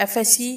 FSC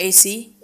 AC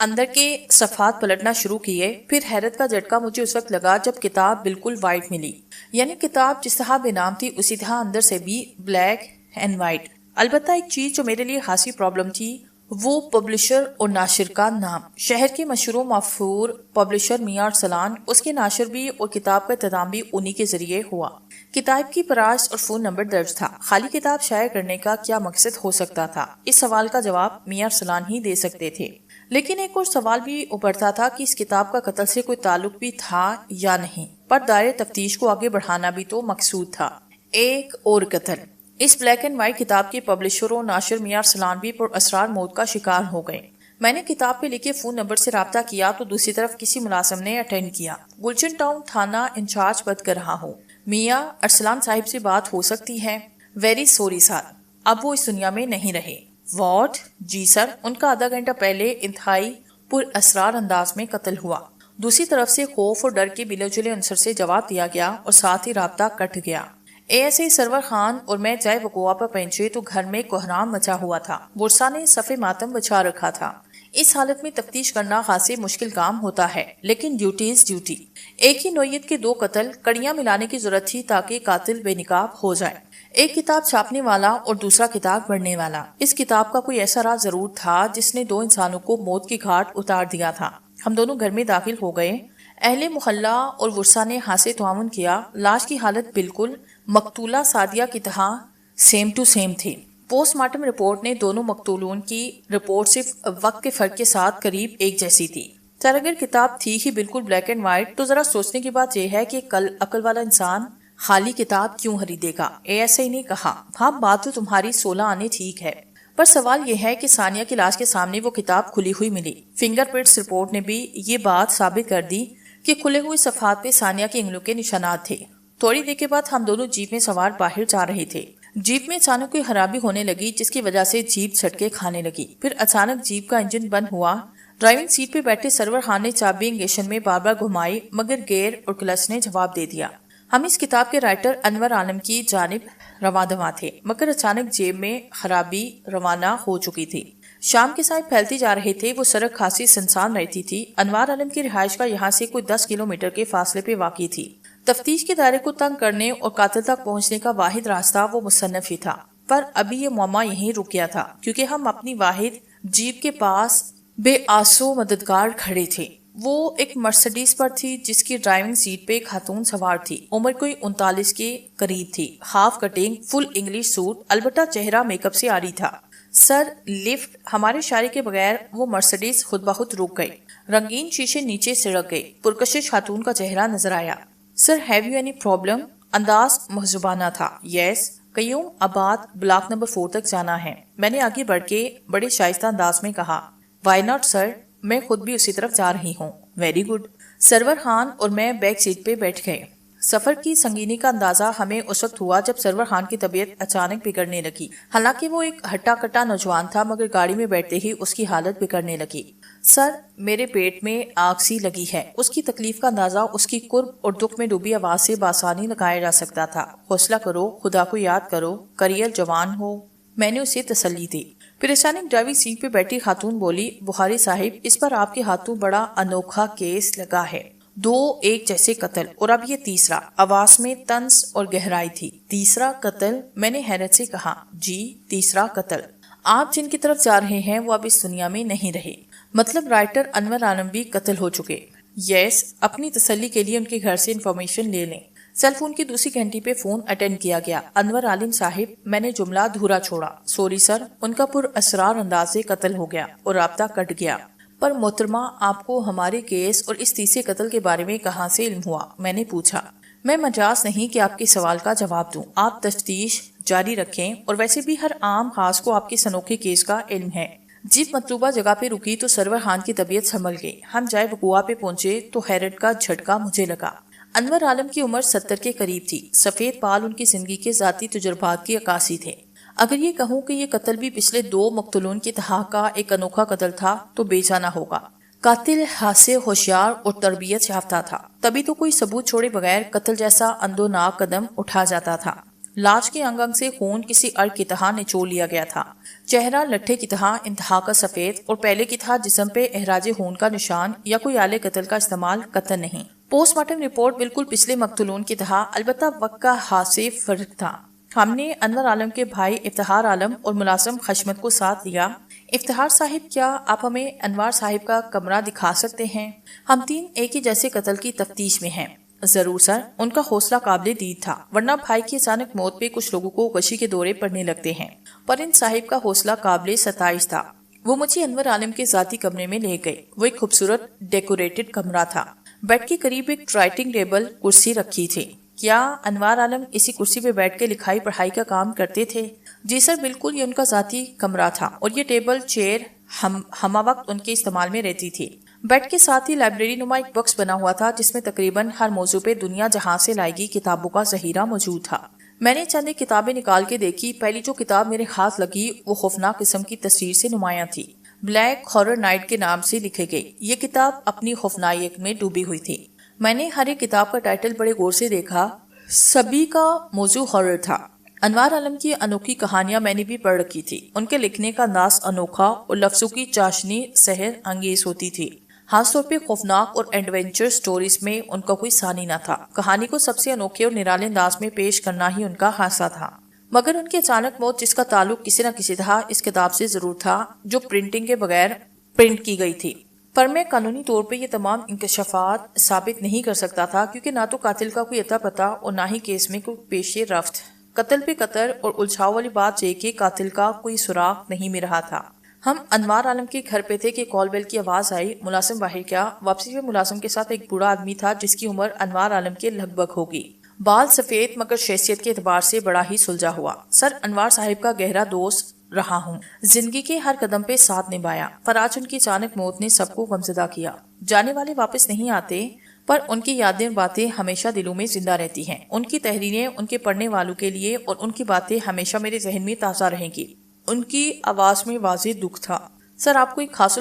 اندر کے صفحات پلٹنا شروع کیے. پھر حیرت کا جھٹکا مجھے اس وقت لگا جب کتاب بالکل وائٹ ملی. یعنی کتاب جس طرح بے نام تھی اسی طرح اندر سے بھی بلیک اینڈ وائٹ. البتہ ایک چیز جو میرے لیے خاصی پرابلم تھی وہ پبلشر اور ناشر کا نام. شہر کے مشہور و مغفور پبلشر میاں ارسلان، اس کے ناشر بھی اور کتاب کا اختتام بھی انہی کے ذریعے ہوا. کتاب کی پراس اور فون نمبر درج تھا. خالی کتاب شائع کرنے کا کیا مقصد ہو سکتا تھا؟ اس سوال کا جواب میاں ارسلان ہی دے سکتے تھے. لیکن ایک اور سوال بھی ابھرتا تھا کہ اس کتاب کا قتل سے کوئی تعلق بھی تھا یا نہیں. پر دائرے تفتیش کو آگے بڑھانا بھی تو مقصود تھا. ایک اور قتل. اس بلیک اینڈ وائٹ کتاب کے پبلشر و ناشر میاں ارسلان بھی پر اسرار موت کا شکار ہو گئے. میں نے کتاب پہ لکھے فون نمبر سے رابطہ کیا تو دوسری طرف کسی ملازم نے اٹینڈ کیا. گلشن ٹاؤن تھانہ انچارج بات کر رہا ہوں. میاں ارسلان صاحب سے بات ہو سکتی ہے؟ ویری سوری سر، اب وہ اس دنیا میں نہیں رہے. واٹ؟ جی سر، ان کا آدھا گھنٹہ پہلے انتہائی پر اسرار انداز میں قتل ہوا. دوسری طرف سے خوف اور ڈر کے ملے جلے عنصر سے جواب دیا گیا اور ساتھ ہی رابطہ کٹ گیا. A S A Sarwar Khan اور میں جائے وقوع پر پہنچے تو گھر میں کوہرام مچا ہوا تھا. ورثا نے صف ماتم بچھا رکھا تھا. اس حالت میں تفتیش کرنا خاصی مشکل کام ہوتا ہے، لیکن ڈیوٹی از ڈیوٹی. ایک ہی نوعیت کے دو قتل، کڑیاں ملانے کی ضرورت تھی تاکہ قاتل بے نقاب ہو جائے. ایک کتاب چھاپنے والا اور دوسرا کتاب پڑھنے والا. اس کتاب کا کوئی ایسا راز ضرور تھا جس نے دو انسانوں کو موت کی گھاٹ اتار دیا تھا. ہم دونوں گھر میں داخل ہو گئے. اہل محلہ اور ورثا نے ہاتھ سے تعاون کیا. لاش کی حالت بالکل مقتولہ سعدیہ کی طرح سیم ٹو سیم تھی. پوسٹ مارٹم رپورٹ نے دونوں مقتولون کی رپورٹ صرف وقت کے فرق کے ساتھ قریب ایک جیسی تھی. سر اگر کتاب تھی ہی بالکل بلیک اینڈ وائٹ تو ذرا سوچنے کی بات یہ ہے کہ عقل والا انسان خالی کتاب کیوں خریدے گا؟ اے ایس اے نے کہا. ہاں بات تو تمہاری 16 آنے ٹھیک ہے، پر سوال یہ ہے کہ ثانیہ کی لاش کے سامنے وہ کتاب کھلی ہوئی ملی. فنگر پرنٹس رپورٹ نے بھی یہ بات ثابت کر دی کہ کھلے ہوئے صفحات پہ ثانیہ کی انگلیوں کے نشانات تھے. تھوڑی دیر کے بعد ہم دونوں جیپ میں سوار باہر جا رہے تھے. جیپ میں اچانک کوئی خرابی ہونے لگی جس کی وجہ سے جیپ جھٹکے کھانے لگی. پھر اچانک جیپ کا انجن بند ہوا. ڈرائیونگ سیٹ پہ بیٹھے سرور خان نے چابی انگیشن میں بار بار گھمائی مگر گیئر اور کلچ نے جواب دے دیا. ہم اس کتاب کے رائٹر انور عالم کی جانب رواں دواں تھے مگر اچانک جیب میں خرابی روانہ ہو چکی تھی. شام کے سائے پھیلتے جا رہے تھے. وہ سڑک خاصی سنسان رہتی تھی. انوار عالم کی رہائش کا یہاں سے کوئی 10 کلومیٹر کے فاصلے پہ واقع تھی. تفتیش کے دائرے کو تنگ کرنے اور قاتل تک پہنچنے کا واحد راستہ وہ مصنف ہی تھا. پر ابھی یہ معمہ یہیں رک گیا تھا کیونکہ ہم اپنی واحد جیپ کے پاس بے آسو مددگار کھڑے تھے. وہ ایک مرسڈیز پر تھی جس کی ڈرائیونگ سیٹ پہ خاتون سوار تھی. عمر کوئی 39 کے قریب تھی. ہاف کٹنگ، فل انگلش سوٹ، البتہ چہرہ میک اپ سے عاری تھا. سر لفٹ. ہمارے اشارے کے بغیر وہ مرسڈیز خود بخود رک گئی. رنگین شیشے نیچے سڑک گئے. پرکشش خاتون کا چہرہ نظر آیا. سر ہیو یو اینی پرابلم؟ انداز محضبانہ تھا. یس. قیوم آباد بلاک نمبر 4 تک جانا ہے. میں نے آگے بڑھ کے بڑے شائستہ انداز میں کہا. وائی ناٹ سر، میں خود بھی اسی طرف جا رہی ہوں. Very good. سرور خان اور میں بیک سیٹ پہ بیٹھ گئے. سفر کی سنگینی کا اندازہ ہمیں اس وقت ہوا جب سرور خان کی طبیعت اچانک بگڑنے لگی. حالانکہ وہ ایک ہٹا کٹا نوجوان تھا مگر گاڑی میں بیٹھتے ہی اس کی حالت بگڑنے لگی. سر میرے پیٹ میں آگ سی لگی ہے. اس کی تکلیف کا اندازہ اس کی قرب اور دکھ میں ڈوبی آواز سے بآسانی لگایا جا سکتا تھا. حوصلہ کرو، خدا کو یاد کرو، کریئر جوان ہو. میں نے اسے تسلی دی. پھر اچانک ڈرائیونگ سیٹ پہ بیٹھی خاتون بولی. بخاری صاحب، اس پر آپ کے ہاتھوں بڑا انوکھا کیس لگا ہے. 2 ایک جیسے قتل اور اب یہ تیسرا. آواز میں طنز اور گہرائی تھی. تیسرا قتل؟ میں نے حیرت سے کہا. جی تیسرا قتل. آپ جن کی طرف جا رہے ہیں وہ اب اس دنیا میں نہیں رہے. مطلب رائٹر انور عالم بھی قتل ہو چکے؟ یس. اپنی تسلی کے لیے ان کے گھر سے انفارمیشن لے لیں. سیل فون کی دوسری گھنٹی پہ فون اٹینڈ کیا گیا. انور عالم صاحب، میں نے جملہ دھورا چھوڑا. Sorry sir. ان کا پر اسرار انداز سے قتل ہو گیا اور رابطہ کٹ گیا. پر محترمہ، آپ کو ہمارے کیس اور اس تیسرے قتل کے بارے میں کہاں سے علم ہوا؟ میں نے پوچھا. میں مجاز نہیں کہ آپ کے سوال کا جواب دوں. آپ تفتیش جاری رکھیں اور ویسے بھی ہر عام خاص کو آپ کے انوکھے کیس کا علم ہے. جیپ مطلوبہ جگہ پہ رکی تو سرور خان کی طبیعت سنبھل گئی. ہم جائے وقوع پہ پہنچے تو حیرت کا جھٹکا مجھے لگا. انور عالم کی عمر 70 کے قریب تھی. سفید بال ان کی زندگی کے ذاتی تجربات کی عکاسی تھے. اگر یہ کہوں کہ یہ قتل بھی پچھلے 2 مقتولون کی طرح کا ایک انوکھا قتل تھا تو بے جانہ ہوگا. قاتل حاسے ہوشیار اور تربیت یافتہ تھا، تبھی تو کوئی ثبوت چھوڑے بغیر قتل جیسا اندوناک قدم اٹھا جاتا تھا. لاش کے انگ انگ سے خون کسی ارگ کی طرح نچوڑ لیا گیا تھا، چہرہ لٹھے کی طرح انتہا کا سفید، اور پہلے کی طرح جسم پہ احراج خون کا نشان یا کوئی آلے قتل کا استعمال قطعاً نہیں۔ پوسٹ مارٹم رپورٹ بالکل پچھلے مقتولون کی طرح، البتہ وقت کا ہاتھ سے فرق تھا۔ ہم نے انور عالم کے بھائی افتخار عالم اور ملازم خشمت کو ساتھ لیا۔ افتخار صاحب، کیا آپ ہمیں انوار صاحب کا کمرہ دکھا سکتے ہیں؟ ہم تین ایک ہی جیسے قتل کی تفتیش میں ہیں۔ ضرور سر، ان کا حوصلہ قابل دید تھا، ورنہ بھائی کی اچانک موت پہ کچھ لوگوں کو غشی کے دورے پڑنے لگتے ہیں، پر ان صاحب کا حوصلہ قابل ستائش تھا۔ وہ مجھے انور عالم کے ذاتی کمرے میں لے گئے۔ وہ ایک خوبصورت ڈیکوریٹڈ کمرہ تھا۔ بیڈ کے قریب ایک رائٹنگ ٹیبل کرسی رکھی تھی۔ کیا انوار عالم اسی کرسی پہ بیٹھ کے لکھائی پڑھائی کا کام کرتے تھے؟ جی سر، بالکل، یہ ان کا ذاتی کمرہ تھا، اور یہ ٹیبل چیئر ہمہ وقت ان کے استعمال میں رہتی تھی۔ بیڈ کے ساتھ ہی لائبریری نما ایک باکس بنا ہوا تھا، جس میں تقریباً ہر موضوع پہ دنیا جہاں سے لائے گی کتابوں کا ذخیرہ موجود تھا۔ میں نے چند ایک کتابیں نکال کے دیکھی۔ پہلی جو کتاب میرے ہاتھ لگی وہ خوفناک قسم کی تصویر سے نمایاں تھی، بلیک ہارر نائٹ کے نام سے لکھی گئی۔ یہ کتاب اپنی خوفنائیت میں ڈوبی ہوئی تھی۔ میں نے ہر ایک کتاب کا ٹائٹل بڑے غور سے دیکھا۔ سبھی کا موضوع ہارر تھا۔ انوار عالم کی انوکھی کہانیاں میں نے بھی پڑھ رکھی تھی۔ ان کے لکھنے کا انداز انوکھا اور لفظوں کی چاشنی سحر انگیز ہوتی تھی۔ خاص طور پہ خوفناک اور ایڈونچر سٹوریز میں ان کا کوئی ثانی نہ تھا۔ کہانی کو سب سے انوکھے اور نرالے انداز میں پیش کرنا ہی ان کا خاصہ تھا۔ مگر ان کی اچانک موت، جس کا تعلق کسی نہ کسی طرح اس کتاب سے ضرور تھا جو پرنٹنگ کے بغیر پرنٹ کی گئی تھی، پر میں قانونی طور پہ یہ تمام انکشافات ثابت نہیں کر سکتا تھا، کیونکہ نہ تو قاتل کا کوئی اتا پتہ اور نہ ہی کیس میں کوئی پیش رفت۔ قتل پہ قطر اور الجھاؤ والی بات یہ کہ قاتل کا کوئی سراغ نہیں مل رہا تھا۔ ہم انوار عالم کے گھر پہ تھے کہ کال بیل کی آواز آئی۔ ملازم باہر کیا؟ واپسی میں ملازم کے ساتھ ایک بوڑھا آدمی تھا جس کی عمر انوار عالم کے لگ بھگ ہوگی۔ بال سفید، مگر شخصیت کے اعتبار سے بڑا ہی سلجھا ہوا۔ سر، انوار صاحب کا گہرا دوست رہا ہوں، زندگی کے ہر قدم پہ ساتھ نبھایا، پر آج ان کی اچانک موت نے سب کو غمزدہ کیا۔ جانے والے واپس نہیں آتے، پر ان کی یادیں اور باتیں ہمیشہ دلوں میں زندہ رہتی ہیں۔ ان کی تحریریں ان کے پڑھنے والوں کے لیے، اور ان کی باتیں ہمیشہ میرے ذہن میں تازہ رہیں گی۔ ان کی آواز میں واضح دکھ تھا۔ سر، آپ کو ایک خاص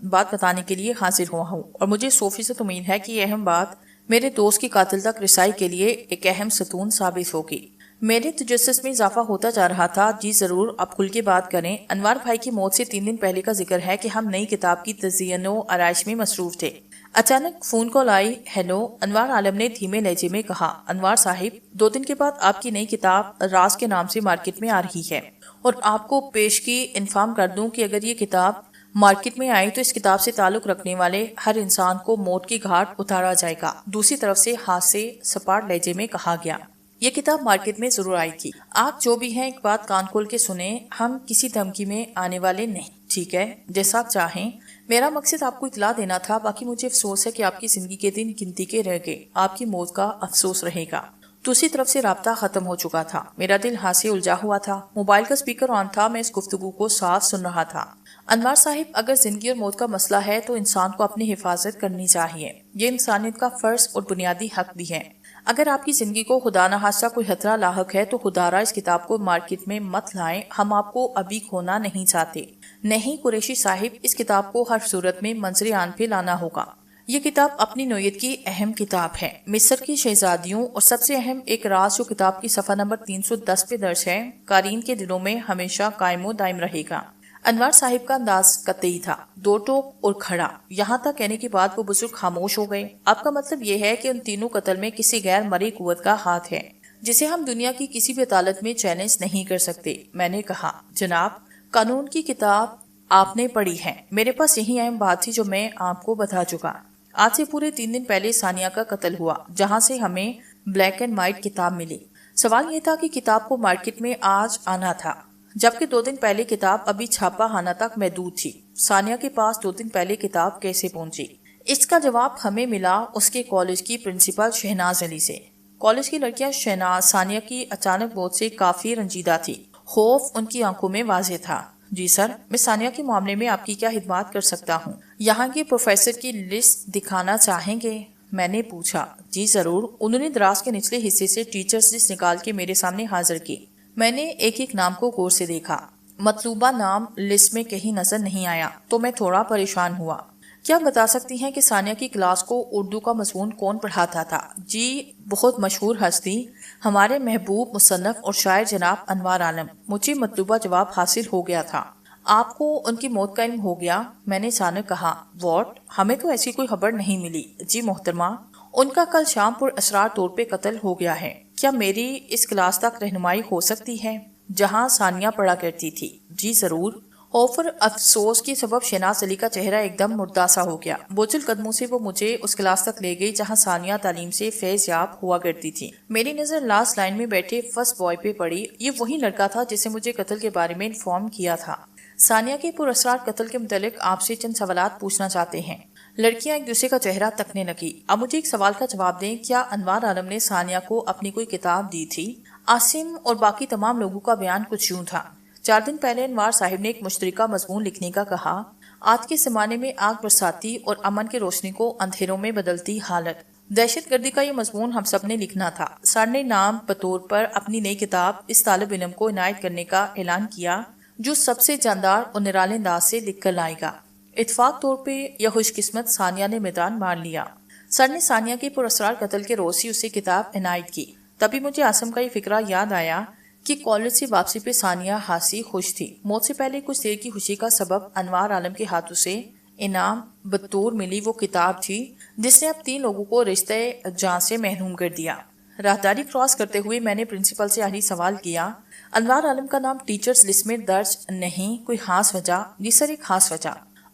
بات بتانے کے لیے حاضر ہوا ہوں، اور مجھے 100% امید ہے کہ یہ اہم بات میرے دوست کی قاتل تک رسائی کے لیے ایک اہم ستون ثابت ہوگی۔ میرے تجسس میں اضافہ ہوتا جا رہا تھا۔ جی ضرور، آپ کھل کے بات کریں۔ انوار بھائی کی موت سے 3 دن پہلے کا ذکر ہے کہ ہم نئی کتاب کی تزئین و آرائش میں مصروف تھے۔ اچانک فون کال آئی۔ ہیلو، انوار عالم نے دھیمے لہجے میں کہا۔ انوار صاحب، 2 دن کے بعد آپ کی نئی کتاب راز کے نام سے مارکیٹ میں آ رہی ہے، اور آپ کو پیشگی انفارم کر دوں کہ اگر یہ کتاب مارکیٹ میں آئی تو اس کتاب سے تعلق رکھنے والے ہر انسان کو موت کی گھاٹ اتارا جائے گا۔ دوسری طرف سے ہاتھ سے سپاٹ لہجے میں کہا گیا۔ یہ کتاب مارکیٹ میں ضرور آئی تھی۔ آپ جو بھی ہیں ایک بات کان کھول کے سنیں، ہم کسی دھمکی میں آنے والے نہیں، ٹھیک ہے؟ جیسا آپ چاہیں۔ میرا مقصد آپ کو اطلاع دینا تھا، باقی مجھے افسوس ہے کہ آپ کی زندگی کے دن گنتی کے رہ گئے، آپ کی موت کا افسوس رہے گا۔ دوسری طرف سے رابطہ ختم ہو چکا تھا۔ میرا دل ہاتھ سے الجھا ہوا تھا۔ موبائل کا اسپیکر آن تھا، میں اس گفتگو کو صاف سن رہا تھا۔ انوار صاحب، اگر زندگی اور موت کا مسئلہ ہے تو انسان کو اپنی حفاظت کرنی چاہیے، یہ انسانیت کا فرض اور بنیادی حق بھی ہے۔ اگر آپ کی زندگی کو خدا نہ خواستہ کوئی خطرہ لاحق ہے تو خدا را اس کتاب کو مارکیٹ میں مت لائیں، ہم آپ کو ابھی کھونا نہیں چاہتے۔ نہیں قریشی صاحب، اس کتاب کو ہر صورت میں منظر عام پہ لانا ہوگا۔ یہ کتاب اپنی نوعیت کی اہم کتاب ہے۔ مصر کی شہزادیوں، اور سب سے اہم ایک راز جو کتاب کی صفحہ نمبر 310 پہ درج ہے، قارئین کے دلوں میں ہمیشہ قائم و دائم رہے گا۔ انوار صاحب کا انداز قطعی تھا، دو ٹوک اور کھڑا۔ یہاں تک کہنے کے بعد وہ بزرگ خاموش ہو گئے۔ آپ کا مطلب یہ ہے کہ ان تینوں قتل میں کسی غیر مرئی قوت کا ہاتھ ہے، جسے ہم دنیا کی کسی بھی عدالت میں چیلنج نہیں کر سکتے؟ میں نے کہا، جناب، قانون کی کتاب آپ نے پڑھی ہے، میرے پاس یہی اہم بات تھی جو میں آپ کو بتا چکا۔ آج سے پورے 3 دن پہلے ثانیہ کا قتل ہوا، جہاں سے ہمیں بلیک اینڈ وائٹ کتاب ملی۔ سوال یہ تھا کہ کتاب کو مارکیٹ میں آج آنا تھا، جبکہ 2 دن پہلے کتاب ابھی چھاپا خانہ تک محدود تھی۔ ثانیہ کے پاس 2 دن پہلے کتاب کیسے پہنچی؟ اس کا جواب ہمیں ملا اس کے کالج کی پرنسپل شہناز علی سے۔ کالج کی لڑکیاں شہناز ثانیہ کی اچانک موت سے کافی رنجیدہ تھی۔ خوف ان کی آنکھوں میں واضح تھا۔ جی سر، میں ثانیہ کے معاملے میں آپ کی کیا خدمات کر سکتا ہوں؟ یہاں کے پروفیسر کی لسٹ دکھانا چاہیں گے؟ میں نے پوچھا۔ جی ضرور۔ انہوں نے دراز کے نچلے حصے سے ٹیچرز لسٹ نکال کے میرے سامنے حاضر کی۔ میں نے ایک ایک نام کو غور سے دیکھا۔ مطلوبہ نام لسٹ میں کہیں نظر نہیں آیا تو میں تھوڑا پریشان ہوا۔ کیا بتا سکتی ہیں کہ ثانیہ کی کلاس کو اردو کا مضمون کون پڑھاتا تھا؟ جی، بہت مشہور ہستی، ہمارے محبوب مصنف اور شاعر جناب انوار عالم۔ مجھے مطلوبہ جواب حاصل ہو گیا تھا۔ آپ کو ان کی موت کا علم ہو گیا؟ میں نے اچانک کہا۔ واٹ؟ ہمیں تو ایسی کوئی خبر نہیں ملی۔ جی محترمہ، ان کا کل شام پر اسرار طور پہ قتل ہو گیا ہے۔ کیا میری اس کلاس تک رہنمائی ہو سکتی ہے جہاں ثانیہ پڑھا کرتی تھی؟ جی ضرور۔ خوف اور افسوس کے سبب شہناز علی کا چہرہ ایک دم مرداسا ہو گیا۔ بوجھل قدموں سے وہ مجھے اس کلاس تک لے گئی جہاں ثانیہ تعلیم سے فیض یاب ہوا کرتی تھی۔ میری نظر لاسٹ لائن میں بیٹھے فرسٹ بوائے پہ پڑی۔ یہ وہی لڑکا تھا جسے مجھے قتل کے بارے میں انفارم کیا تھا۔ ثانیہ کے پراسرار قتل کے متعلق آپ سے چند سوالات پوچھنا چاہتے ہیں۔ لڑکیاں ایک دوسرے کا چہرہ تکنے لگی۔ اب مجھے ایک سوال کا جواب دیں، کیا انوار عالم نے ثانیہ کو اپنی کوئی کتاب دی تھی؟ عاصم اور باقی تمام لوگوں کا بیان کچھ یوں تھا۔ 4 دن پہلے انوار صاحب نے ایک مشترکہ مضمون لکھنے کا کہا۔ آج کے زمانے میں آگ برساتی اور امن کے روشنی کو اندھیروں میں بدلتی حالت۔ دہشت گردی کا یہ مضمون ہم سب نے لکھنا تھا۔ سر نے نام بطور پر اپنی نئی کتاب اس طالب علم کو عنایت کرنے کا اعلان کیا جو سب سے جاندار اور نرالے انداز سے لکھ کر لائے گا۔ اتفاق طور پہ یہ خوش قسمت ثانیہ نے میدان مار لیا۔ سر نے ثانیہ کے پراسرار قتل کے روز ہی اسے کتاب عنایت کی۔ تبھی مجھے عاصم کا یہ فکرہ یاد آیا کہ کالج سے واپسی پہ ثانیہ خاصی خوش تھی۔ موت سے پہلے کچھ دیر کی خوشی کا سبب انوار عالم کے ہاتھوں سے انعام بطور ملی وہ کتاب تھی جس نے اب 3 لوگوں کو رشتہ جاں سے محروم کر دیا۔ راہداری کراس کرتے ہوئے میں نے پرنسپل سے آخری سوال کیا۔ انوار عالم کا نام ٹیچرز لسٹ میں درج نہیں، کوئی خاص وجہ؟ جی سر، ایک خاص وجہ۔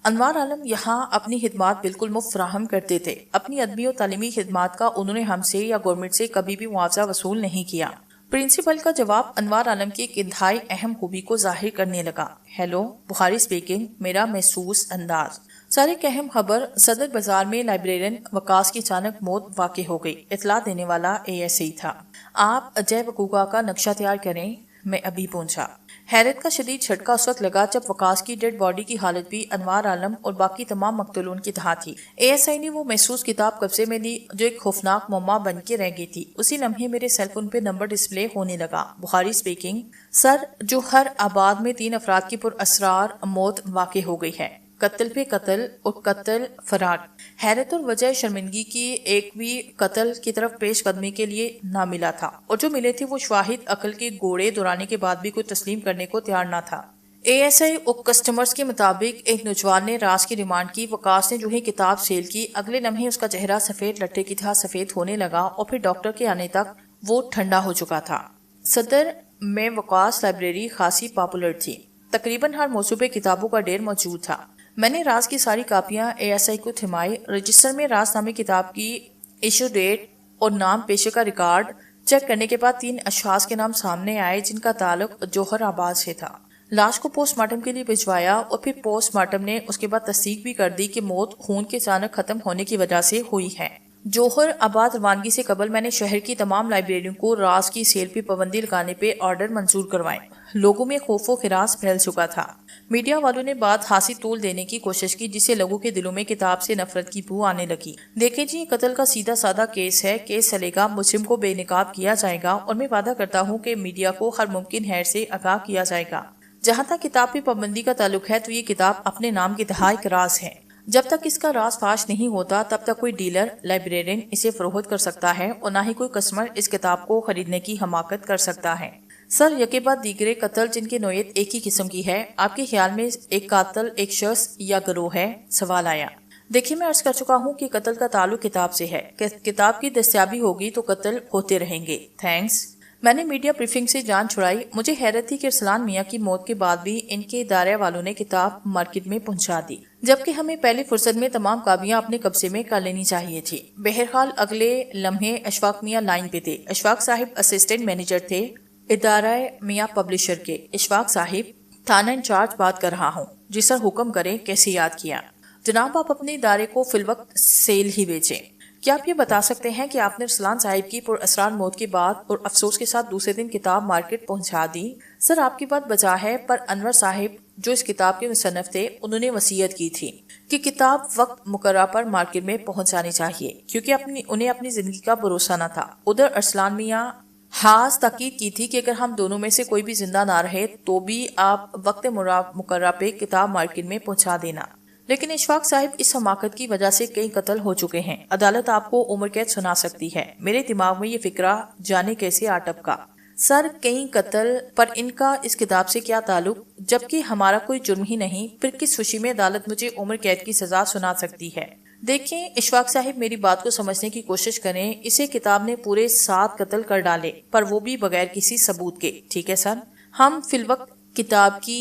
انوار عالم یہاں اپنی خدمات بالکل مفت فراہم کرتے تھے۔ اپنی ادبی اور تعلیمی خدمات کا انہوں نے ہم سے یا گورنمنٹ سے کبھی بھی معاوضہ وصول نہیں کیا۔ پرنسپل کا جواب انوار عالم کی ایک انتہائی اہم خوبی کو ظاہر کرنے لگا۔ ہیلو، بخاری اسپیکنگ، میرا محسوس انداز۔ سارے ایک اہم خبر، صدر بازار میں لائبریرین وقاص کی اچانک موت واقع ہو گئی۔ اطلاع دینے والا ASI تھا۔ آپ اجے وقوعہ کا نقشہ تیار کریں، میں ابھی پہنچا۔ حیرت کا شدید جھٹکا اس وقت لگا جب وقاص کی ڈیڈ باڈی کی حالت بھی انوار عالم اور باقی تمام مقتولون کی طرح تھی۔ ASI نے وہ محسوس کتاب قبضے میں لی جو ایک خوفناک معمہ بن کے رہ گئی تھی۔ اسی لمحے میرے سیل فون پہ نمبر ڈسپلے ہونے لگا۔ بخاری اسپیکنگ، سر، جو ہر آباد میں 3 افراد کی پراسرار موت واقع ہو گئی ہے۔ قتل پہ قتل اور قتل فرار۔ حیرت اور وجہ شرمندگی کی ایک بھی قتل کی طرف پیش قدمی کے لیے نہ ملا تھا، اور جو ملے تھے وہ شواہد عقل کے گھوڑے دوڑانے کے بعد بھی کوئی تسلیم کرنے کو تیار نہ تھا۔ ASI اور کسٹمرز کے مطابق ایک نوجوان نے راز کی ریمانڈ کی۔ وقاص نے جو ہی کتاب سیل کی، اگلے لمحے اس کا چہرہ سفید لٹے کی طرح سفید ہونے لگا اور پھر ڈاکٹر کے آنے تک وہ ٹھنڈا ہو چکا تھا۔ صدر میں وقاص لائبریری خاصی پاپولر تھی۔ تقریباً ہر موضوع پہ کتابوں کا ڈھیر موجود تھا۔ میں نے راز کی ساری کاپیاں ASI کو تھمائی۔ رجسٹر میں راز نامی کتاب کی ایشو ڈیٹ اور نام پیشے کا ریکارڈ چیک کرنے کے بعد 3 اشخاص کے نام سامنے آئے جن کا تعلق جوہر آباد سے تھا۔ لاش کو پوسٹ مارٹم کے لیے بھجوایا اور پھر پوسٹ مارٹم نے اس کے بعد تصدیق بھی کر دی کہ موت خون کے اچانک ختم ہونے کی وجہ سے ہوئی ہے۔ جوہر آباد روانگی سے قبل میں نے شہر کی تمام لائبریریوں کو راز کی سیل پہ پابندی لگانے پہ آرڈر منظور کروائے۔ لوگوں میں خوف و ہراس پھیل چکا تھا۔ میڈیا والوں نے بات ہانسی طول دینے کی کوشش کی جس سے لوگوں کے دلوں میں کتاب سے نفرت کی بو آنے لگی۔ دیکھیں جی، یہ قتل کا سیدھا سادہ کیس ہے۔ کیس چلے گا، مجرم کو بے نقاب کیا جائے گا اور میں وعدہ کرتا ہوں کہ میڈیا کو ہر ممکن خیر سے آگاہ کیا جائے گا۔ جہاں تک کتاب پہ پابندی کا تعلق ہے تو یہ کتاب اپنے نام کی طرح ایک راز ہے۔ جب تک اس کا راز فاش نہیں ہوتا تب تک کوئی ڈیلر، لائبریرین اسے فروخت کر سکتا ہے اور نہ ہی کوئی کسٹمر اس کتاب کو خریدنے کی حماقت کر سکتا ہے۔ سر، یکے بعد دیگرے قتل جن کی نوعیت ایک ہی قسم کی ہے، آپ کے خیال میں ایک قاتل ایک شخص یا گروہ ہے؟ سوال آیا۔ دیکھیے، میں عرض کر چکا ہوں کہ قتل کا تعلق کتاب سے ہے۔ کتاب کی دستیابی ہوگی تو قتل ہوتے رہیں گے۔ تھینکس۔ میں نے میڈیا بریفنگ سے جان چھڑائی۔ مجھے حیرت تھی کہ ارسلان میاں کی موت کے بعد بھی ان کے ادارے والوں نے کتاب مارکیٹ میں پہنچا دی، جبکہ ہمیں پہلی فرصت میں تمام کاپیاں اپنے قبضے میں کر لینی چاہیے تھی۔ بہرحال اگلے لمحے اشفاق میاں لائن پہ تھے۔ اشفاق صاحب اسسٹنٹ مینیجر تھے ادارہ میاں پبلشر کے۔ اشفاق صاحب، تھانہ انچارج بات کر رہا ہوں۔ جی سر، حکم کریں۔ کیسے یاد کیا؟ جناب، آپ اپنے ادارے کو فی الوقت سیل ہی بیچیں۔ کیا آپ یہ بتا سکتے ہیں کہ آپ نے ارسلان صاحب کی پراسرار موت کے بعد اور افسوس کے ساتھ دوسرے دن کتاب مارکیٹ پہنچا دی؟ سر، آپ کی بات بجا ہے، پر انور صاحب جو اس کتاب کے مصنف تھے انہوں نے وصیت کی تھی کہ کتاب وقت مقررہ پر مارکیٹ میں پہنچ جانی چاہیے، کیونکہ انہیں اپنی زندگی کا بھروسہ نہ تھا۔ ادھر ارسلان میاں خاص تاکید کی تھی کہ اگر ہم دونوں میں سے کوئی بھی زندہ نہ رہے تو بھی آپ وقت مقررہ پہ کتاب مارکیٹ میں پہنچا دینا۔ لیکن اشفاق صاحب اس حماقت کی وجہ سے کئی قتل ہو چکے ہیں، عدالت آپ کو عمر قید سنا سکتی ہے۔ میرے دماغ میں یہ فکرہ جانے کیسے آ ٹپکا۔ سر، کئی قتل پر ان کا اس کتاب سے کیا تعلق؟ جبکہ ہمارا کوئی جرم ہی نہیں، پھر کس خوشی میں عدالت مجھے عمر قید کی سزا سنا سکتی ہے؟ دیکھیں اشفاق صاحب، میری بات کو سمجھنے کی کوشش کریں۔ اسے کتاب نے پورے 7 قتل کر ڈالے، پر وہ بھی بغیر کسی ثبوت کے۔ ٹھیک ہے سر، ہم فی الوقت کتاب کی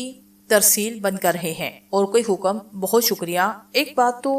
ترسیل بند کر رہے ہیں۔ اور کوئی حکم؟ بہت شکریہ۔ ایک بات تو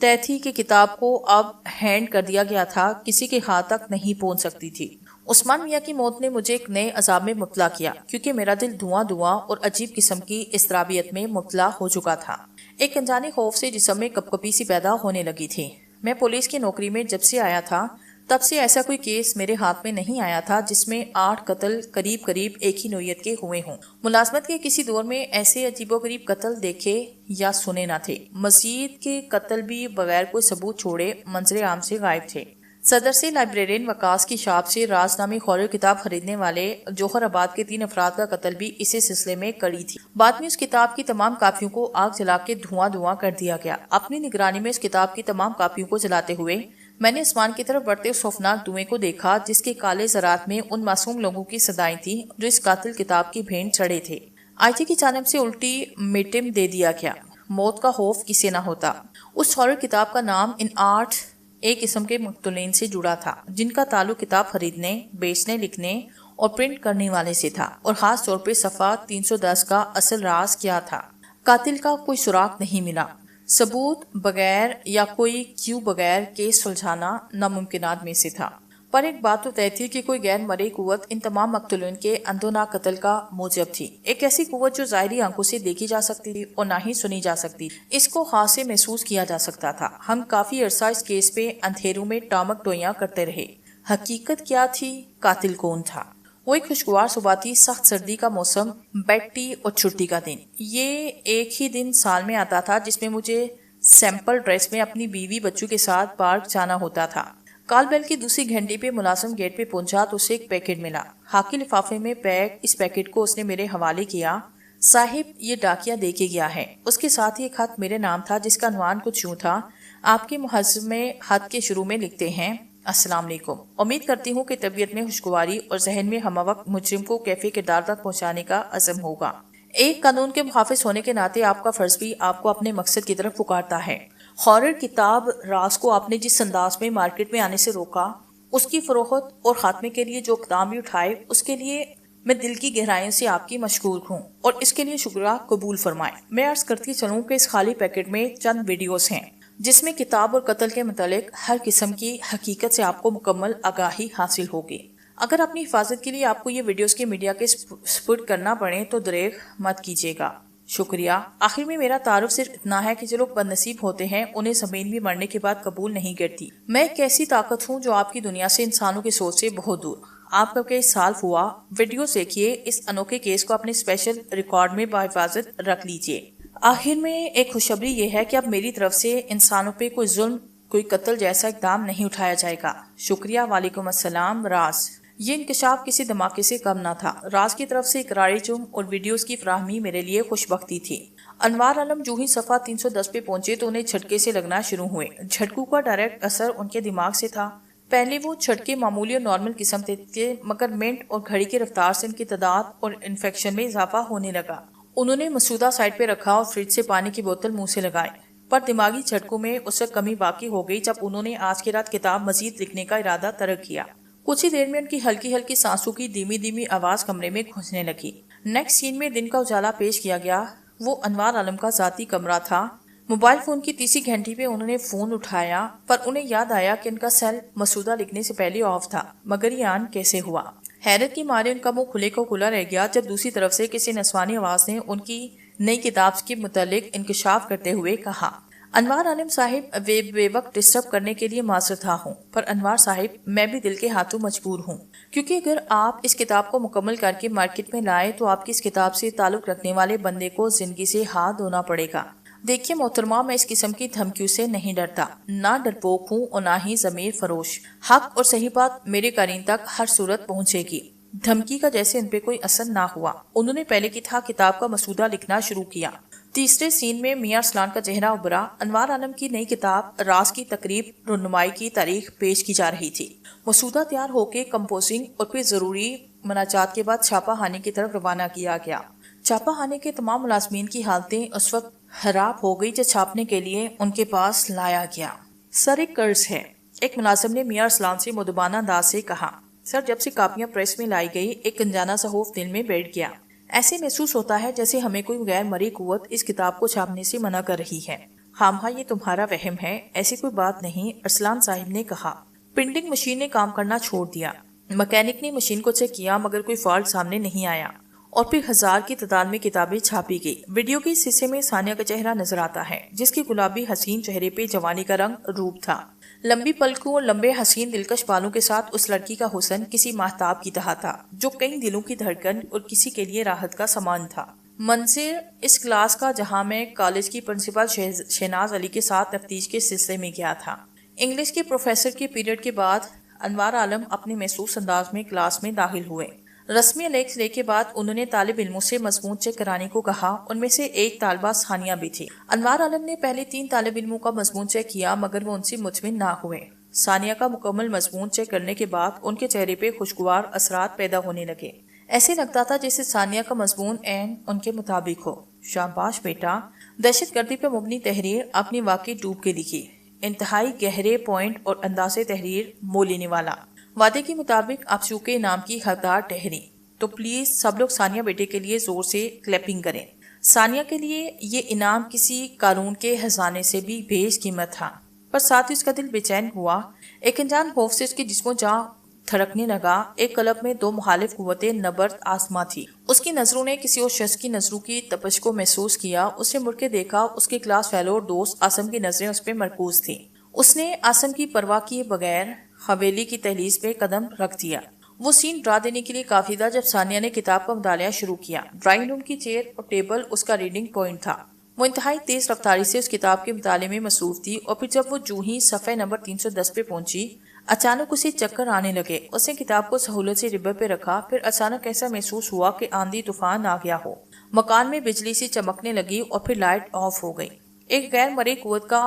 طے تھی کہ کتاب کو اب ہینڈ کر دیا گیا تھا، کسی کے ہاتھ تک نہیں پہنچ سکتی تھی۔ عثمان میاں کی موت نے مجھے ایک نئے عذاب میں مبتلا کیا، کیونکہ میرا دل دھواں دھواں اور عجیب قسم کی اضطرابیت میں مبتلا ہو چکا تھا۔ ایک انجانے خوف سے جسم میں کپ کپی سی پیدا ہونے لگی تھی۔ میں پولیس کی نوکری میں جب سے آیا تھا تب سے ایسا کوئی کیس میرے ہاتھ میں نہیں آیا تھا جس میں 8 قتل قریب ایک ہی نوعیت کے ہوئے ہوں۔ ملازمت کے کسی دور میں ایسے عجیب و غریب قتل دیکھے یا سنے نہ تھے۔ مزید کے قتل بھی بغیر کوئی ثبوت چھوڑے منظر عام سے غائب تھے۔ صدر سے لائبریرین وقاص کی شاپ سے راز نامی ہارر کتاب خریدنے والے جوہر آباد کے 3 افراد کا قتل بھی اسی سلسلے میں کڑی تھی۔ بعد میں اس کتاب کی تمام کاپیوں کو آگ جلا کے دھواں دھواں کر دیا گیا۔ اپنی نگرانی میں اس کتاب کی تمام کاپیوں کو جلاتے ہوئے میں نے آسمان کی طرف بڑھتے اس خوفناک دھوئیں کو دیکھا جس کے کالے ذرات میں ان معصوم لوگوں کی صدائیں تھیں جو اس قاتل کتاب کی بھینٹ چڑھے تھے۔ آئی کی جانب سے الٹی میٹم دے دیا گیا۔ موت کا خوف کسے نہ ہوتا۔ اس ہارر کتاب کا نام ان 8 ایک قسم کے مقتولین سے جڑا تھا جن کا تعلق کتاب خریدنے، بیچنے، لکھنے اور پرنٹ کرنے والے سے تھا، اور خاص طور پہ صفحہ 310 کا اصل راز کیا تھا۔ قاتل کا کوئی سراغ نہیں ملا۔ ثبوت بغیر یا کوئی کیوں بغیر کیس سلجھانا ناممکنات میں سے تھا۔ پر ایک بات تو طے تھی کہ کوئی غیر مرئی قوت ان تمام مقتولین کے اندھوناک قتل کا موجب تھی۔ ایک ایسی قوت جو ظاہری آنکھوں سے دیکھی جا سکتی تھی اور نہ ہی سنی جا سکتی، اس کو خاص سے محسوس کیا جا سکتا تھا۔ ہم کافی عرصہ اس کیس پہ اندھیروں میں ٹامک ٹوئیاں کرتے رہے۔ حقیقت کیا تھی؟ قاتل کون تھا؟ وہ ایک خوشگوار صبح تھی، سخت سردی کا موسم، بیڈ ٹی اور چھٹی کا دن۔ یہ ایک ہی دن سال میں آتا تھا جس میں مجھے سیمپل ڈریس میں اپنی بیوی بچوں کے ساتھ پارک جانا ہوتا تھا۔ کال بیل کی دوسری گھنٹی پہ ملازم گیٹ پہ پہنچا تو اسے ایک پیکٹ ملا، خاکی لفافے میں پیک۔ اس پیکٹ کو اس نے میرے حوالے کیا۔ صاحب، یہ ڈاکیا دے کے گیا ہے۔ اس کے ساتھ ہی ایک خط میرے نام تھا جس کا عنوان کچھ یوں تھا: آپ کے مہذب میں خط کے شروع میں لکھتے ہیں السلام علیکم، امید کرتی ہوں کہ طبیعت میں خوشگواری اور ذہن میں ہمہ وقت مجرم کو کیفے کردار تک پہنچانے کا عزم ہوگا۔ ایک قانون کے محافظ ہونے کے ناطے آپ کا فرض بھی آپ کو اپنے مقصد کی طرف پکارتا ہے۔ ہارر کتاب راز کو آپ نے جس انداز میں مارکیٹ میں آنے سے روکا، اس کی فروخت اور خاتمے کے لیے جو اقدام بھی اٹھائے، اس کے لیے میں دل کی گہرائیوں سے آپ کی مشکور ہوں، اور اس کے لیے شکریہ قبول فرمائیں۔ میں عرض کرتی چلوں کہ اس خالی پیکٹ میں چند ویڈیوز ہیں جس میں کتاب اور قتل کے متعلق ہر قسم کی حقیقت سے آپ کو مکمل آگاہی حاصل ہوگی۔ اگر اپنی حفاظت کے لیے آپ کو یہ ویڈیوز کے میڈیا کے سپرد کرنا پڑے تو دریغ مت کیجیے گا۔ شکریہ۔ آخر میں میرا تعارف صرف اتنا ہے کہ جو لوگ بد نصیب ہوتے ہیں انہیں زمین بھی مرنے کے بعد قبول نہیں کرتی۔ میں ایک ایسی طاقت ہوں جو آپ کی دنیا سے، انسانوں کی سوچ سے بہت دور۔ آپ کا کئی سال ہوا، ویڈیوز دیکھیے، اس انوکھے کیس کو اپنے اسپیشل ریکارڈ میں بحفاظت رکھ لیجیے۔ آخر میں ایک خوشخبری یہ ہے کہ اب میری طرف سے انسانوں پہ کوئی ظلم، کوئی قتل جیسا اقدام نہیں اٹھایا جائے گا۔ شکریہ۔ وعلیکم السلام۔ راز۔ یہ انکشاف کسی دھماکے سے کم نہ تھا۔ راز کی طرف سے اقراری جرم اور ویڈیوز کی فراہمی میرے لیے خوش بختی تھی۔ انوار عالم جو ہی صفحہ 310 پہ پہنچے تو انہیں جھٹکے سے لگنا شروع ہوئے۔ جھٹکوں کا ڈائریکٹ اثر ان کے دماغ سے تھا۔ پہلے وہ جھٹکے معمولی اور نارمل قسم تھے، مگر منٹ اور گھڑی کی رفتار سے ان کی تعداد اور انفیکشن میں اضافہ ہونے لگا۔ انہوں نے مسودہ سائڈ پہ رکھا اور فریج سے پانی کی بوتل منہ سے لگائی۔ پر دماغی جھٹکوں میں اس وقت کمی واقع ہو گئی جب انہوں نے آج کی رات کتاب مزید لکھنے کا ارادہ ترک کیا۔ کچھ ہی دیر میں ان کی ہلکی ہلکی سانسوں کی دھیمی دھیمی آواز کمرے میں گھسنے لگی۔ نیکسٹ سین میں دن کا اجالا پیش کیا گیا۔ وہ انوار عالم کا ذاتی کمرہ تھا۔ موبائل فون کی تیسری گھنٹی پہ انہوں نے فون اٹھایا، پر انہیں یاد آیا کہ ان کا سیل مسودہ لکھنے سے پہلے آف تھا۔ مگر یہ آن کیسے ہوا؟ حیرت کی مارے ان کا منہ کھلے کو کھلا رہ گیا جب دوسری طرف سے کسی نسوانی آواز نے ان کی نئی کتاب کے متعلق انکشاف کرتے ہوئے کہا: انوار عالم صاحب، بے وقت ڈسٹرب کرنے کے لیے معذرت ہوں، پر انوار صاحب میں بھی دل کے ہاتھوں مجبور ہوں، کیونکہ اگر آپ اس کتاب کو مکمل کر کے مارکیٹ میں لائے تو آپ کی اس کتاب سے تعلق رکھنے والے بندے کو زندگی سے ہاتھ دھونا پڑے گا۔ دیکھیے محترمہ، میں اس قسم کی دھمکیوں سے نہیں ڈرتا، نہ ڈرپوک ہوں اور نہ ہی ضمیر فروش۔ حق اور صحیح بات میرے قرین تک ہر صورت پہنچے گی۔ دھمکی کا جیسے ان پہ کوئی اثر نہ ہوا۔ انہوں نے پہلے کی طرح کتاب کا مسودہ لکھنا شروع کیا۔ تیسرے سین میں میاں ارسلان کا چہرہ ابھرا۔ انوار عالم کی نئی کتاب راز کی تقریب رونمائی کی تاریخ پیش کی جا رہی تھی۔ مسودہ تیار ہو کے کمپوزنگ اور پھر ضروری مناجات کے بعد چھاپہ خانے کی طرف روانہ کیا گیا۔ چھاپہ خانے کے تمام ملازمین کی حالتیں اس وقت خراب ہو گئی جب چھاپنے کے لیے ان کے پاس لایا گیا۔ سر ایک قرض ہے، ایک ملازم نے میاں ارسلان سے مدبانہ انداز سے کہا۔ سر جب سے کاپیاں پریس میں لائی گئی ایک انجانہ سا خوف دل میں بیٹھ گیا۔ ایسے محسوس ہوتا ہے جیسے ہمیں کوئی غیر مرئی قوت اس کتاب کو چھاپنے سے منع کر رہی ہے۔ خامخواہ یہ تمہارا وہم ہے، ایسی کوئی بات نہیں، ارسلان صاحب نے کہا۔ پرنٹنگ مشین نے کام کرنا چھوڑ دیا۔ مکینک نے مشین کو چیک کیا مگر کوئی فالٹ سامنے نہیں آیا اور پھر 1000 کی تعداد میں کتابیں چھاپی گئی۔ ویڈیو کے اس حصے میں ثانیہ کا چہرہ نظر آتا ہے جس کے گلابی حسین چہرے پہ جوانی کا رنگ روپ تھا۔ لمبی پلکوں اور لمبے حسین دلکش بالوں کے ساتھ اس لڑکی کا حسن کسی ماہتاب کی طرح تھا جو کئی دلوں کی دھڑکن اور کسی کے لیے راحت کا سامان تھا۔ منظر اس کلاس کا جہاں میں کالج کی پرنسپل شہناز علی کے ساتھ تفتیش کے سلسلے میں گیا تھا۔ انگلش کے پروفیسر کے پیریڈ کے بعد انوار عالم اپنے محسوس انداز میں کلاس میں داخل ہوئے۔ رسمی الیکس ڈے کے بعد انہوں نے طالب علموں سے مضمون چیک کرانے کو کہا، ان میں سے ایک طالبہ ثانیہ بھی تھی۔ انوار عالم نے پہلے 3 طالب علموں کا مضمون چیک کیا مگر وہ ان سے مطمئن نہ ہوئے۔ ثانیہ کا مکمل مضمون چیک کرنے کے بعد ان کے چہرے پہ خوشگوار اثرات پیدا ہونے لگے۔ ایسے لگتا تھا جیسے ثانیہ کا مضمون عین ان کے مطابق ہو۔ شاباش بیٹا، دہشت گردی پہ مبنی تحریر آپ نے واقعی ڈوب کے لکھی، انتہائی گہرے پوائنٹ اور انداز تحریر مول لینے والا۔ وعدے کے مطابق آپ چونکہ انعام کی حقدار ٹھہری، تو پلیز سب لوگ ثانیہ بیٹے کے لیے زور سے کلیپنگ کریں۔ ثانیہ کے لیے یہ انعام کسی قارون کے خزانے سے بھی بیش قیمت تھا، پر ساتھ ہی اس کا دل بے چین ہوا۔ ایک انجان خوف سے اس کے جسم و جاں تھرکنے لگا۔ ایک قلب میں 2 مخالف قوتیں نبرد آزما تھی۔ اس کی نظروں نے کسی اور شخص کی نظروں کی تپش کو محسوس کیا۔ اس نے مڑ کے دیکھا، اس کے کلاس فیلو اور دوست آسم کی نظریں اس پہ مرکوز تھیں۔ اس نے آسم کی پرواہ کیے بغیر حویلی کی دہلیز پہ قدم رکھ دیا۔ وہ سین ڈرا دینے کے لیے کافی تھا جب ثانیہ نے کتاب کا مطالعہ شروع کیا۔ ڈرائنگ روم کی چیئر اور ٹیبل اس کا ریڈنگ پوائنٹ تھا۔ وہ انتہائی تیز رفتاری سے اس کتاب کے مطالعے میں مصروف تھی اور پھر جب وہ جو ہی صفحہ نمبر 310 پہ پہنچی اچانک اسے چکر آنے لگے۔ اس نے کتاب کو سہولت سے ربر پہ رکھا، پھر اچانک ایسا محسوس ہوا کہ آندھی طوفان آ گیا ہو۔ مکان میں بجلی سی چمکنے لگی اور پھر لائٹ آف ہو گئی۔ ایک غیر مرئی قوت کا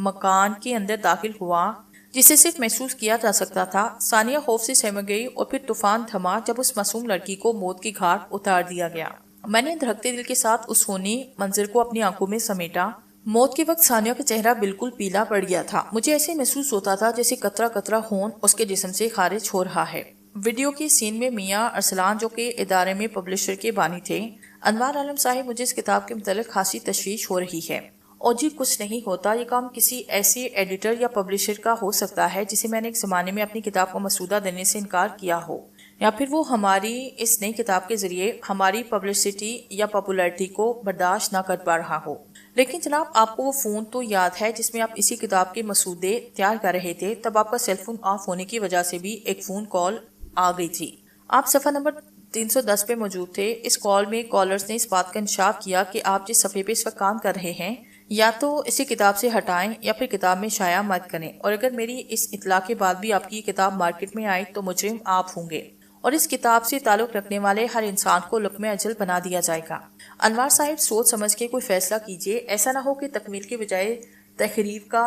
مکان کے اندر داخل ہوا جسے صرف محسوس کیا جا سکتا تھا۔ ثانیہ خوف سے سہم گئی اور پھر طوفان تھما جب اس معصوم لڑکی کو موت کی گھاٹ اتار دیا گیا۔ میں نے دھڑکتے دل کے ساتھ اس خونی منظر کو اپنی آنکھوں میں سمیٹا۔ موت کے وقت ثانیہ کا چہرہ بالکل پیلا پڑ گیا تھا۔ مجھے ایسے محسوس ہوتا تھا جیسے قطرہ قطرہ خون اس کے جسم سے خارج ہو رہا ہے۔ ویڈیو کی سین میں میاں ارسلان جو کہ ادارے میں پبلشر کے بانی تھے، انوار عالم صاحب، مجھے اس کتاب کے متعلق خاصی تشویش ہو رہی ہے۔ اور جی کچھ نہیں ہوتا، یہ کام کسی ایسے ایڈیٹر یا پبلشر کا ہو سکتا ہے جسے میں نے ایک زمانے میں اپنی کتاب کو مسودہ دینے سے انکار کیا ہو، یا پھر وہ ہماری اس نئی کتاب کے ذریعے ہماری پبلسٹی یا پاپولیرٹی کو برداشت نہ کر پا رہا ہو۔ لیکن جناب، آپ کو وہ فون تو یاد ہے جس میں آپ اسی کتاب کے مسودے تیار کر رہے تھے؟ تب آپ کا سیل فون آف ہونے کی وجہ سے بھی ایک فون کال آ گئی تھی۔ آپ صفحہ نمبر 310 پہ موجود تھے۔ اس کال میں کالرز نے اس بات کا انکشاف کیا کہ آپ جس صفحے پہ اس وقت کام کر رہے ہیں یا تو اسے کتاب سے ہٹائیں یا پھر کتاب میں شائع مت کریں، اور اگر میری اس اطلاع کے بعد بھی آپ کی یہ کتاب مارکیٹ میں آئی تو مجرم آپ ہوں گے اور اس کتاب سے تعلق رکھنے والے ہر انسان کو لقمہ اجل بنا دیا جائے گا۔ انوار صاحب، سوچ سمجھ کے کوئی فیصلہ کیجیے، ایسا نہ ہو کہ تکمیل کے بجائے تخریب کا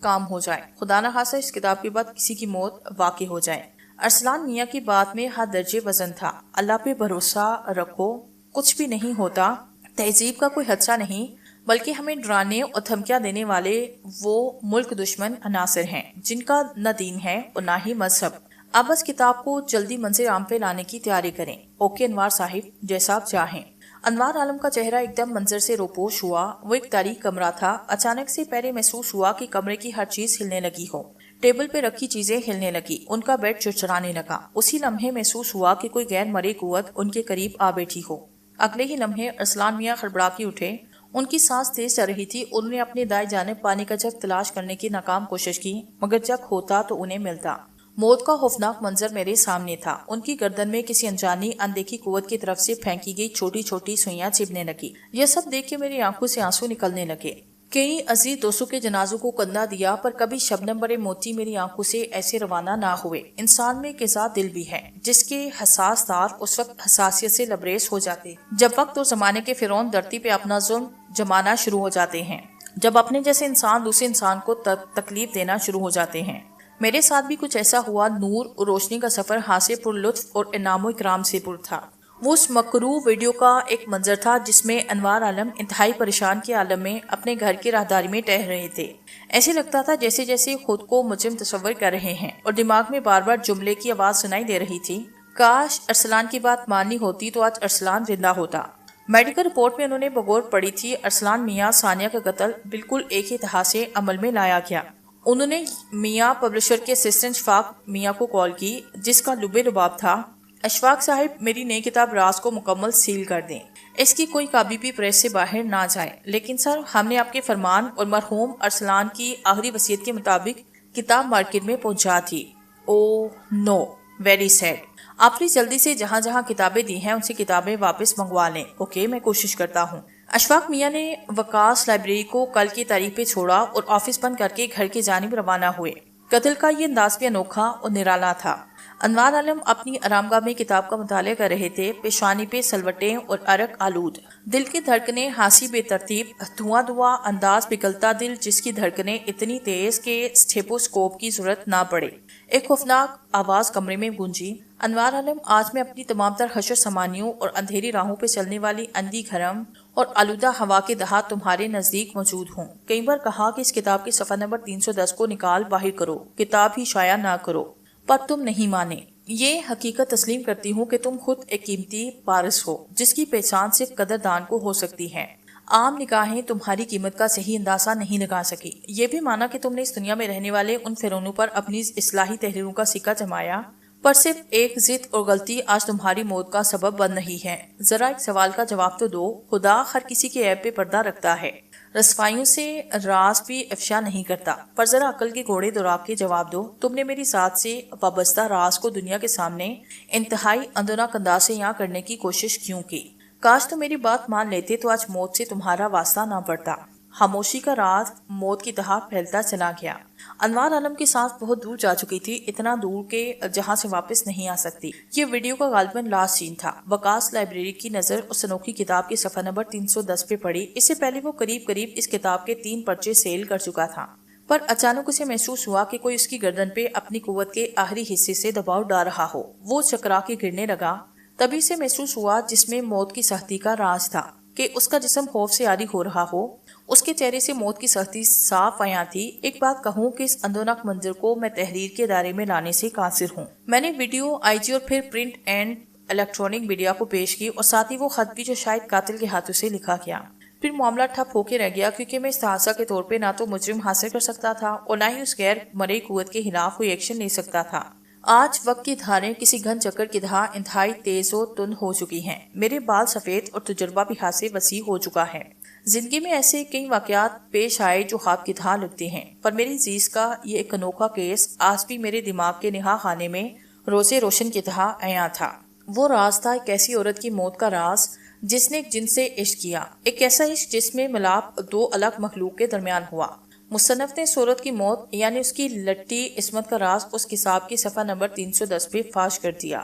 کام ہو جائے۔ خدا نہ خواستہ اس کتاب کے بعد کسی کی موت واقع ہو جائے۔ ارسلان میاں کی بات میں ہر درجے وزن تھا۔ اللہ پہ بھروسہ رکھو، کچھ بھی نہیں ہوتا۔ تہذیب کا کوئی حادثہ نہیں، بلکہ ہمیں ڈرانے اور دھمکیاں دینے والے وہ ملک دشمن عناصر ہیں جن کا نہ دین ہے اور نہ ہی مذہب۔ اب اس کتاب کو جلدی منظر عام پہ لانے کی تیاری کریں۔ اوکے انوار صاحب، جیسا آپ چاہیں۔ انوار عالم کا چہرہ ایک دم منظر سے روپوش ہوا۔ وہ ایک تاریک کمرہ تھا۔ اچانک سے پہلے محسوس ہوا کہ کمرے کی ہر چیز ہلنے لگی ہو۔ ٹیبل پہ رکھی چیزیں ہلنے لگی، ان کا بیڈ چرچرانے لگا۔ اسی لمحے محسوس ہوا کہ کوئی غیر مرئی قوت ان کے قریب آ بیٹھی ہو۔ اگلے ہی لمحے ارسلان میاں خڑبڑا کے اٹھے۔ ان کی سانس تیز چل رہی تھی۔ انہوں نے اپنے دائیں جانب پانی کا جگ تلاش کرنے کی ناکام کوشش کی، مگر جگ ہوتا تو انہیں ملتا۔ موت کا خوفناک منظر میرے سامنے تھا۔ ان کی گردن میں کسی انجانی اندیکھی قوت کی طرف سے پھینکی گئی چھوٹی چھوٹی سوئیاں چبھنے لگی۔ یہ سب دیکھ کے میری آنکھوں سے آنسو نکلنے لگے۔ کئی عزیز دوستوں کے جنازوں کو کندھا دیا، پر کبھی شبنم برے موتی میری آنکھوں سے ایسے روانہ نہ ہوئے۔ انسان میں ایک ذات دل بھی ہے جس کے حساس تار اس وقت حساسیت سے لبریز ہو جاتے جب وقت اور زمانے کے فرعون دھرتی پہ اپنا ظلم جمانا شروع ہو جاتے ہیں جب اپنے جیسے انسان دوسرے انسان کو تکلیف دینا شروع ہو جاتے ہیں۔ میرے ساتھ بھی کچھ ایسا ہوا۔ نور اور روشنی کا سفر ہاسے پر لطف اور انعام و اکرام سے پر تھا۔ وہ اس مکروہ ویڈیو کا ایک منظر تھا جس میں انوار عالم انتہائی پریشان کے عالم میں اپنے گھر کی راہداری میں ٹہل رہے تھے۔ ایسے لگتا تھا جیسے جیسے خود کو مجرم تصور کر رہے ہیں اور دماغ میں بار بار جملے کی آواز سنائی دے رہی تھی، کاش ارسلان کی بات ماننی ہوتی تو آج ارسلان زندہ ہوتا۔ میڈیکل رپورٹ میں انہوں نے بغور پڑھی تھی ارسلان میاں ثانیہ کا قتل بالکل ایک ہی طرح سے عمل میں لایا گیا۔ انہوں نے میاں پبلشر کے اسسٹنٹ اشفاق میاں کو کال کی جس کا لب لباب تھا، اشفاق صاحب میری نئی کتاب راز کو مکمل سیل کر دیں، اس کی کوئی کاپی بھی پریس سے باہر نہ جائے۔ لیکن سر ہم نے آپ کے فرمان اور مرحوم ارسلان کی آخری وصیت کے مطابق کتاب مارکیٹ میں پہنچا تھی۔ او نو، ویری سیڈ۔ آپ نے جلدی سے جہاں جہاں کتابیں دی ہیں ان سے کتابیں واپس منگوا لیں۔ اوکے، میں کوشش کرتا ہوں۔ اشفاق میاں نے وکاس لائبریری کو کل کی تاریخ پہ چھوڑا اور آفس بند کر کے گھر کی جانب روانہ ہوئے۔ قتل کا یہ انداز بھی انوکھا اور نرالا تھا۔ انوار عالم اپنی آرام گاہ میں کتاب کا مطالعہ کر رہے تھے، پیشانی پہ سلوٹیں اور عرق آلود، دل کی دھڑکنیں ہانسی بے ترتیب، دھواں دھواں انداز پگھلتا دل جس کی دھڑکنیں اتنی تیز کہ اسٹیپوسکوپ کی ضرورت نہ پڑے۔ ایک خوفناک آواز کمرے میں گونجی، انوار عالم آج میں اپنی تمام تر حشر سمانیوں اور اندھیری راہوں پہ چلنے والی اندھی گھرم اور آلودہ ہوا کے دہات تمہارے نزدیک موجود ہوں۔ کئی بار کہا کہ اس کتاب کے صفحہ نمبر 310 کو نکال باہر کرو، کتاب ہی شائع نہ کرو، پر تم نہیں مانے۔ یہ حقیقت تسلیم کرتی ہوں کہ تم خود ایک قیمتی پارس ہو جس کی پہچان صرف قدردان کو ہو سکتی ہے۔ عام نگاہیں تمہاری قیمت کا صحیح اندازہ نہیں لگا سکی۔ یہ بھی مانا کہ تم نے اس دنیا میں رہنے والے ان فرعونوں پر اپنی اصلاحی تحریروں کا سکہ جمایا، پر صرف ایک ضد اور غلطی آج تمہاری موت کا سبب بن رہی ہے۔ ذرا ایک سوال کا جواب تو دو، خدا ہر کسی کے عیب پہ پردہ رکھتا ہے، رسوائیوں سے راز بھی افشا نہیں کرتا، پر ذرا عقل کے گھوڑے دوڑا کے جواب دو، تم نے میری ذات سے وابستہ راز کو دنیا کے سامنے انتہائی اندوناک انداز سے یہاں کرنے کی کوشش کیوں کی؟ کاش تم میری بات مان لیتے تو آج موت سے تمہارا واسطہ نہ پڑتا۔ خاموشی کا راز موت کی طرح پھیلتا چلا گیا۔ انوار عالم کی سانس بہت دور جا چکی تھی، اتنا دور کہ جہاں سے واپس نہیں آ سکتی۔ یہ ویڈیو کا غالباً لاسٹ سین تھا۔ وکاس لائبریری کی نظر اس انوکھی کتاب کے صفحہ نمبر 310 پہ پڑی۔ اس سے پہلے وہ قریب اس کتاب کے 3 پرچے سیل کر چکا تھا، پر اچانک اسے محسوس ہوا کہ کوئی اس کی گردن پہ اپنی قوت کے آخری حصے سے دباؤ ڈال رہا ہو۔ وہ چکرا کے گرنے لگا۔ تبھی سے محسوس ہوا جس میں موت کی سختی کا راز تھا کہ اس کا جسم خوف سے عاری ہو رہا ہو۔ اس کے چہرے سے موت کی سختی صاف عیاں تھی۔ ایک بات کہوں کہ اس اندوناک منظر کو میں تحریر کے دائرے میں لانے سے قاصر ہوں۔ میں نے ویڈیو، آئی جی اور پھر پرنٹ اینڈ الیکٹرانک میڈیا کو پیش کی اور ساتھ ہی وہ خط بھی جو شاید قاتل کے ہاتھوں سے لکھا گیا۔ پھر معاملہ ٹھپ ہو کے رہ گیا کیونکہ میں استحاضہ کے طور پہ نہ تو مجرم حاصل کر سکتا تھا اور نہ ہی اس غیر مرئی قوت کے خلاف کوئی ایکشن لے سکتا تھا۔ آج وقت کی دھاریں کسی گھن چکر کی طرح انتہائی تیز و تند ہو چکی ہیں۔ میرے بال سفید اور تجربہ بھی حد سے وسیع ہو چکا ہے۔ زندگی میں ایسے کئی واقعات پیش آئے جو خواب کی طرح لگتے ہیں، پر میری زیست کا یہ ایک انوکھا کیس آج بھی میرے دماغ کے نہا خانے میں روزے روشن کی طرح عیاں تھا۔ وہ راز تھا ایک ایسی عورت کی موت کا راز جس نے ایک جن سے عشق کیا، ایک ایسا عشق جس میں ملاپ 2 الگ مخلوق کے درمیان ہوا۔ مصنف نے اس عورت کی موت یعنی اس کی لٹی عصمت کا راز اس کتاب کی صفحہ نمبر 310 پہ فاش کر دیا۔